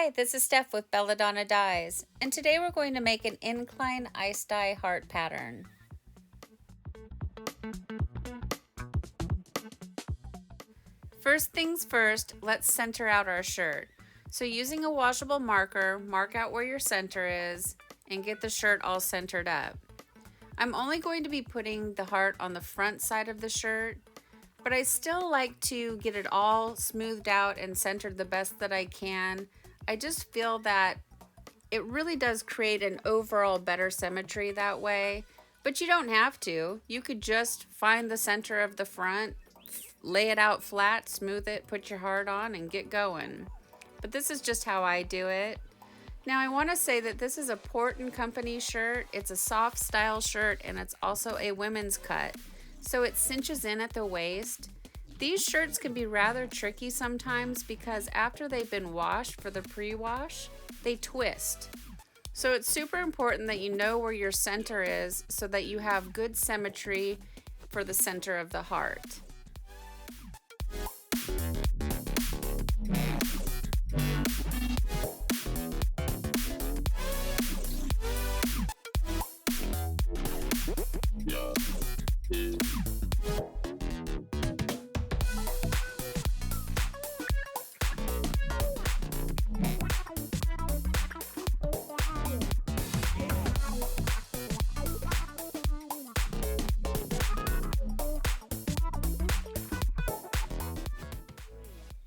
Hi, this is Steph with Belladonna Dyes, and today we're going to make an incline ice dye heart pattern. First things first, let's center out our shirt. So using a washable marker, mark out where your center is and get the shirt all centered up. I'm only going to be putting the heart on the front side of the shirt, but I still like to get it all smoothed out and centered the best that I can. I just feel that it really does create an overall better symmetry that way, but you don't have to. You could just find the center of the front, lay it out flat, smooth it, put your heart on, and get going. But this is just how I do it. Now I want to say that this is a Port & Company shirt. It's a soft style shirt and it's also a women's cut, so it cinches in at the waist. These shirts can be rather tricky sometimes because after they've been washed for the pre-wash, they twist. So it's super important that you know where your center is so that you have good symmetry for the center of the heart.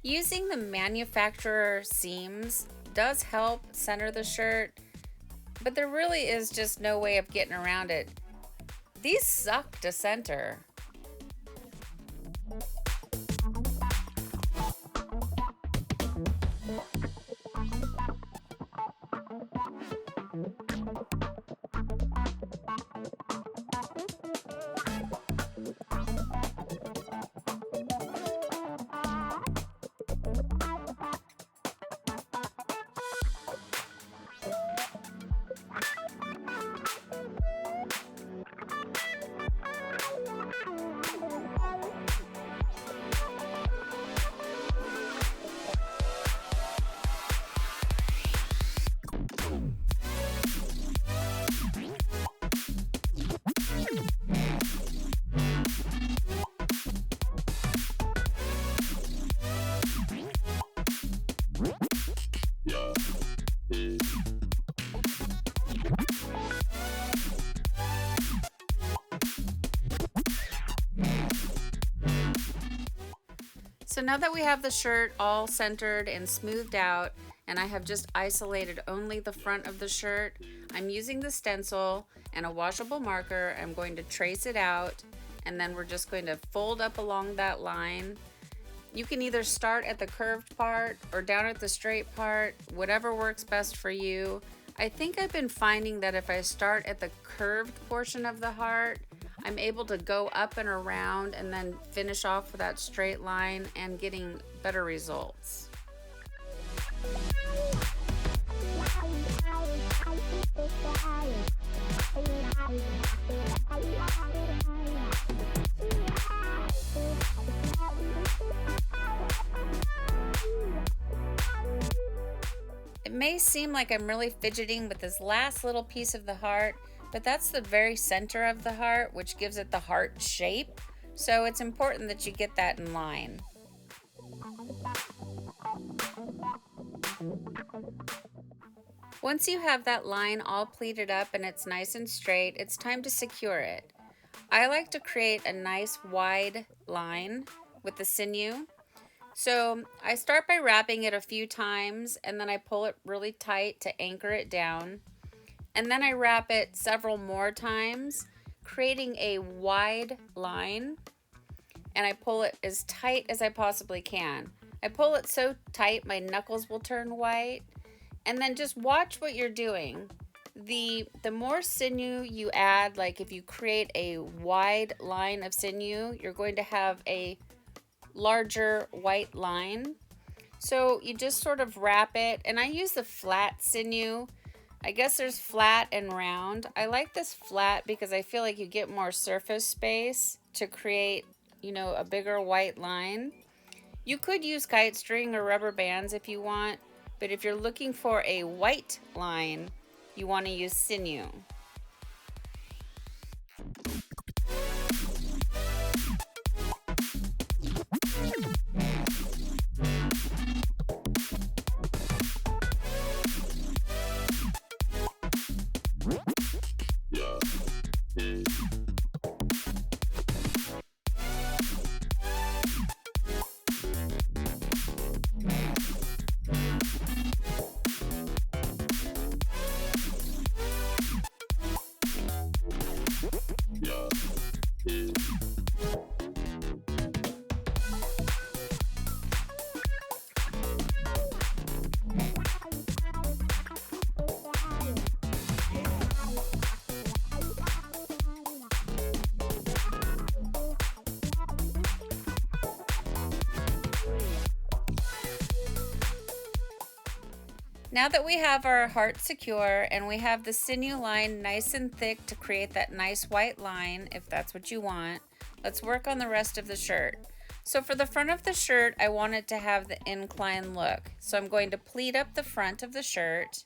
Using the manufacturer seams does help center the shirt, but there really is just no way of getting around it. These suck to center. So now that we have the shirt all centered and smoothed out, and I have just isolated only the front of the shirt, I'm using the stencil and a washable marker. I'm going to trace it out, and then we're just going to fold up along that line. You can either start at the curved part or down at the straight part, whatever works best for you. I think I've been finding that if I start at the curved portion of the heart, I'm able to go up and around and then finish off with that straight line and getting better results. It may seem like I'm really fidgeting with this last little piece of the heart, but that's the very center of the heart, which gives it the heart shape. So it's important that you get that in line. Once you have that line all pleated up and it's nice and straight, it's time to secure it. I like to create a nice wide line with the sinew. So I start by wrapping it a few times and then I pull it really tight to anchor it down. And then I wrap it several more times, creating a wide line, and I pull it as tight as I possibly can. I pull it so tight my knuckles will turn white, and then just watch what you're doing. The more sinew you add, like if you create a wide line of sinew, you're going to have a larger white line. So you just sort of wrap it, and I use the flat sinew. I guess there's flat and round. I like this flat because I feel like you get more surface space to create, a bigger white line. You could use kite string or rubber bands if you want, But if you're looking for a white line, you want to use sinew. Now that we have our heart secure and we have the sinew line nice and thick to create that nice white line, if that's what you want, let's work on the rest of the shirt. So for the front of the shirt, I want it to have the incline look. So I'm going to pleat up the front of the shirt.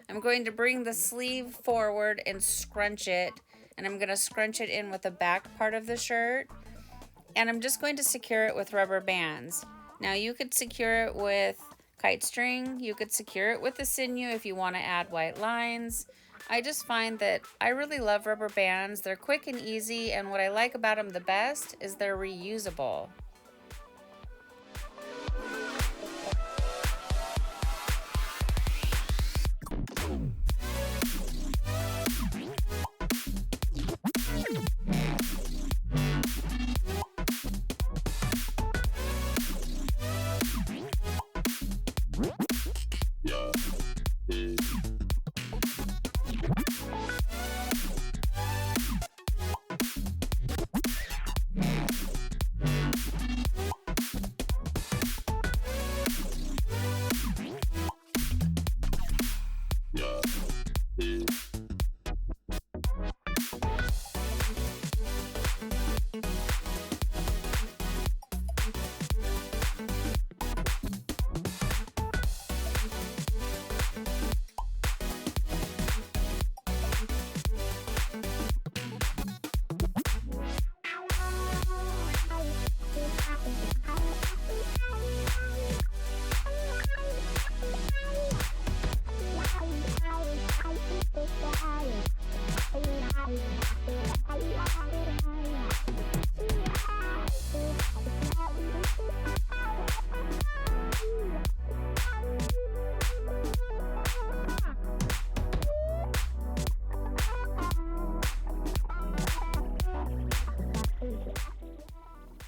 I'm going to bring the sleeve forward and scrunch it, and I'm going to scrunch it in with the back part of the shirt. And I'm just going to secure it with rubber bands. Now you could secure it with kite string, you could secure it with the sinew if you want to add white lines. I just find that I really love rubber bands. They're quick and easy, and what I like about them the best is they're reusable.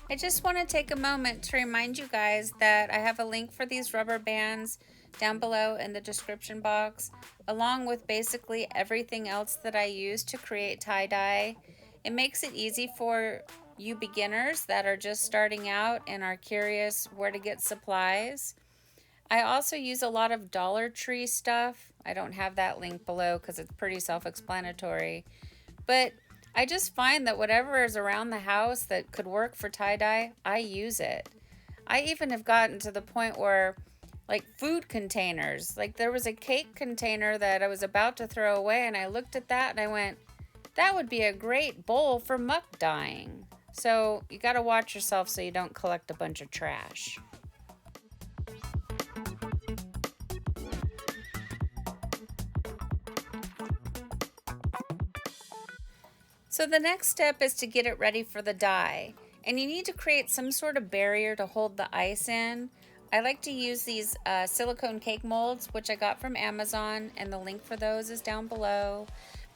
I just want to take a moment to remind you guys that I have a link for these rubber bands down below in the description box, along with basically everything else that I use to create tie-dye. It makes it easy for you beginners that are just starting out and are curious where to get supplies. I also use a lot of Dollar Tree stuff. I don't have that link below because it's pretty self-explanatory. But I just find that whatever is around the house that could work for tie-dye, I use it. I even have gotten to the point where, like, food containers, like there was a cake container that I was about to throw away, and I looked at that and I went, that would be a great bowl for muck dyeing. So you got to watch yourself so you don't collect a bunch of trash. So the next step is to get it ready for the dye. And you need to create some sort of barrier to hold the ice in. I like to use these silicone cake molds, which I got from Amazon, and the link for those is down below.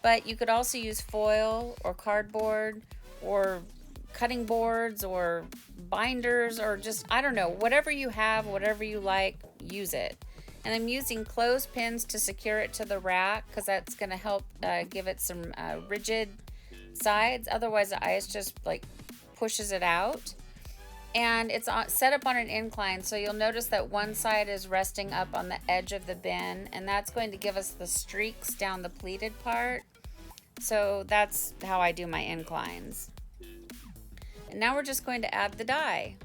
But you could also use foil or cardboard or cutting boards or binders or just, I don't know, whatever you have, whatever you like, use it. And I'm using clothespins to secure it to the rack because that's going to help give it some rigid sides. Otherwise the ice just like pushes it out. And it's set up on an incline, so you'll notice that one side is resting up on the edge of the bin, and that's going to give us the streaks down the pleated part. So that's how I do my inclines. And now we're just going to add the dye.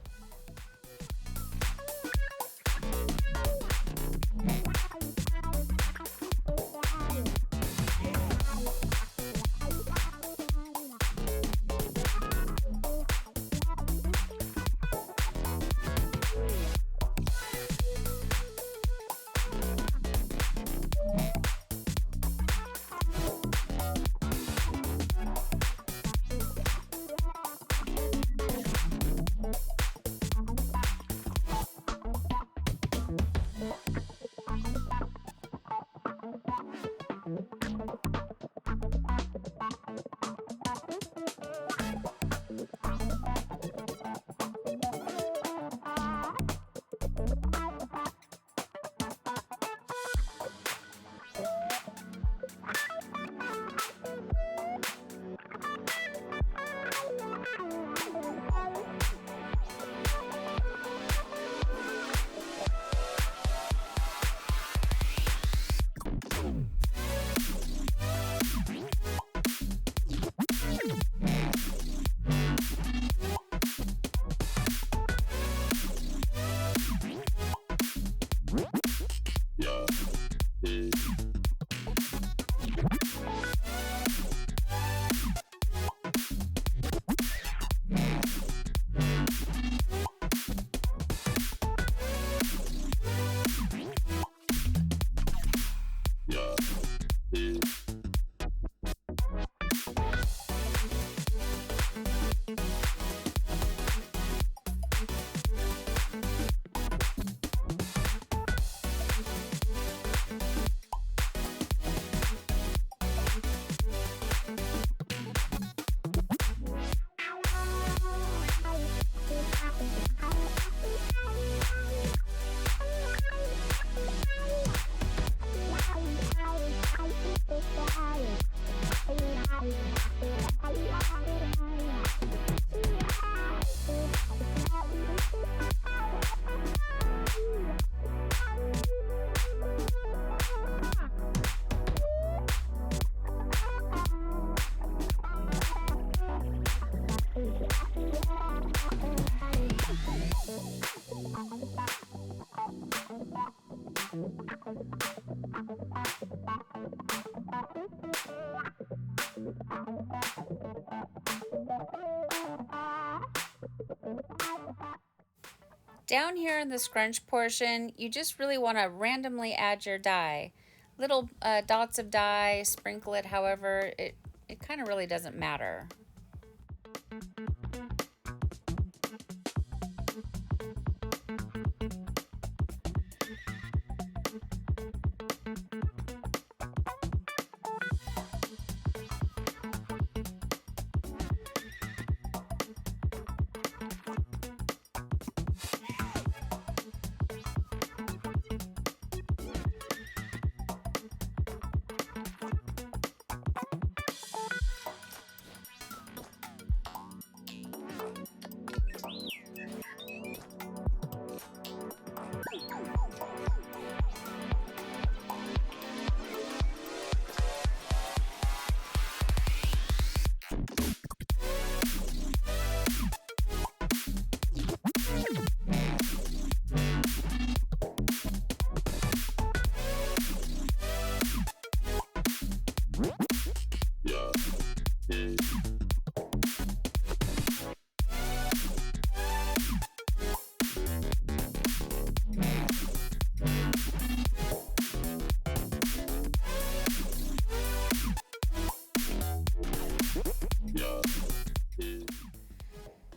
Down here in the scrunch portion, you just really want to randomly add your dye. Little dots of dye, sprinkle it however, it kind of really doesn't matter.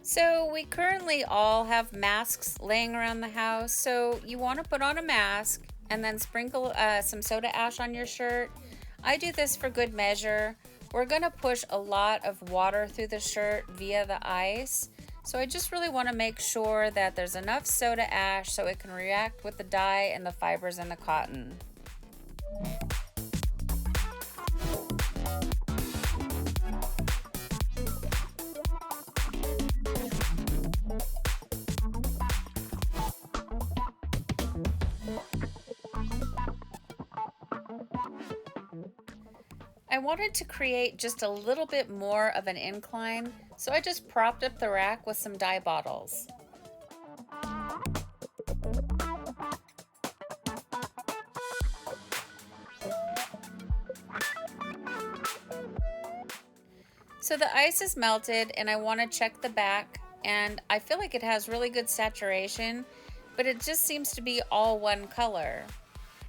So we currently all have masks laying around the house, so you want to put on a mask and then sprinkle some soda ash on your shirt. I do this for good measure. We're going to push a lot of water through the shirt via the ice, so I just really want to make sure that there's enough soda ash so it can react with the dye and the fibers in the cotton. I wanted to create just a little bit more of an incline, so I just propped up the rack with some dye bottles. So the ice is melted and I want to check the back, and I feel like it has really good saturation, but it just seems to be all one color.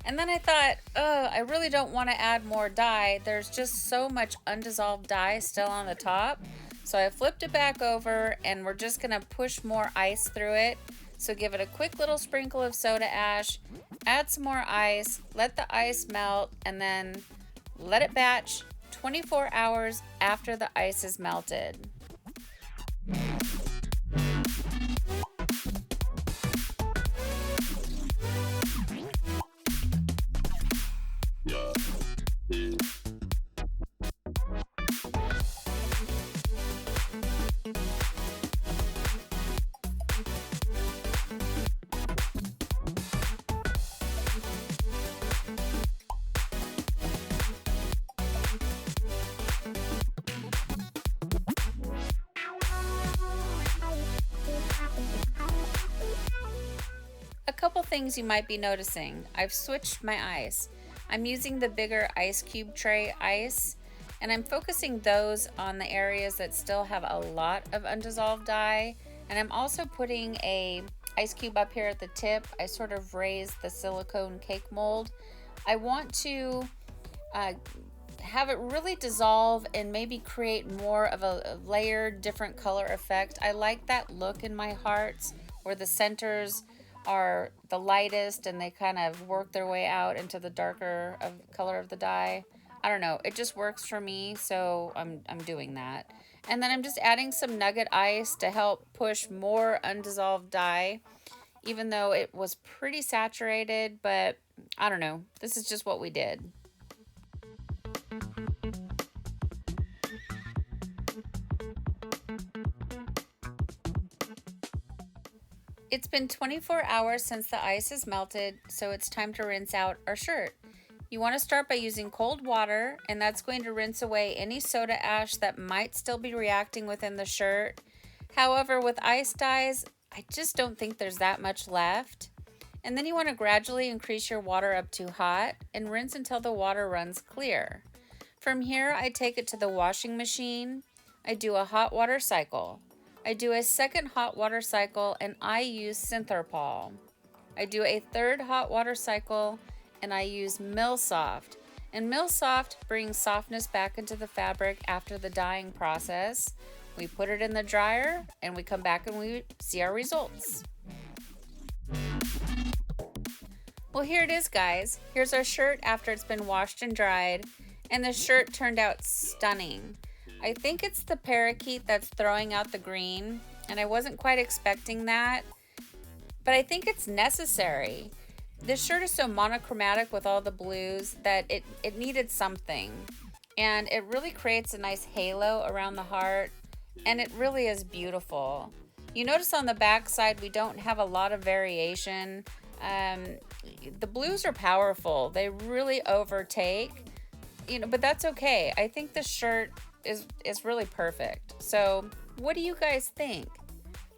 And then I thought, oh, I really don't want to add more dye. There's just so much undissolved dye still on the top. So I flipped it back over and we're just going to push more ice through it. So give it a quick little sprinkle of soda ash, add some more ice, let the ice melt, and then let it batch 24 hours after the ice is melted. A couple things you might be noticing. I've switched my ice. I'm using the bigger ice cube tray ice, and I'm focusing those on the areas that still have a lot of undissolved dye. And I'm also putting a ice cube up here at the tip. I sort of raised the silicone cake mold. I want to have it really dissolve and maybe create more of a layered, different color effect. I like that look in my hearts where the centers are the lightest and they kind of work their way out into the darker color of the dye. I don't know, it just works for me, so I'm doing that. And then I'm just adding some nugget ice to help push more undissolved dye, even though it was pretty saturated, but I don't know, this is just what we did. It's been 24 hours since the ice is melted, so it's time to rinse out our shirt. You want to start by using cold water, and that's going to rinse away any soda ash that might still be reacting within the shirt. However, with ice dyes, I just don't think there's that much left. And then you want to gradually increase your water up to hot and rinse until the water runs clear. From here, I take it to the washing machine. I do a hot water cycle. I do a second hot water cycle and I use Synthrapol. I do a third hot water cycle and I use Milsoft. And Milsoft brings softness back into the fabric after the dyeing process. We put it in the dryer and we come back and we see our results. Well, here it is, guys. Here's our shirt after it's been washed and dried, and the shirt turned out stunning. I think it's the parakeet that's throwing out the green, and I wasn't quite expecting that, but I think it's necessary. This shirt is so monochromatic with all the blues that it needed something, and it really creates a nice halo around the heart, and it really is beautiful. You notice on the back side we don't have a lot of variation. The blues are powerful. They really overtake, but that's okay. I think this shirt is really perfect. So what do you guys think?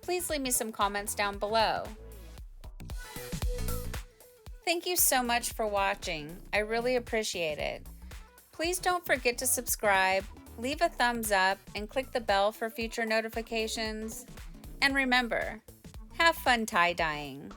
Please leave me some comments down below. Thank you so much for watching. I really appreciate it. Please don't forget to subscribe, leave a thumbs up, and click the bell for future notifications. And remember, have fun tie-dyeing.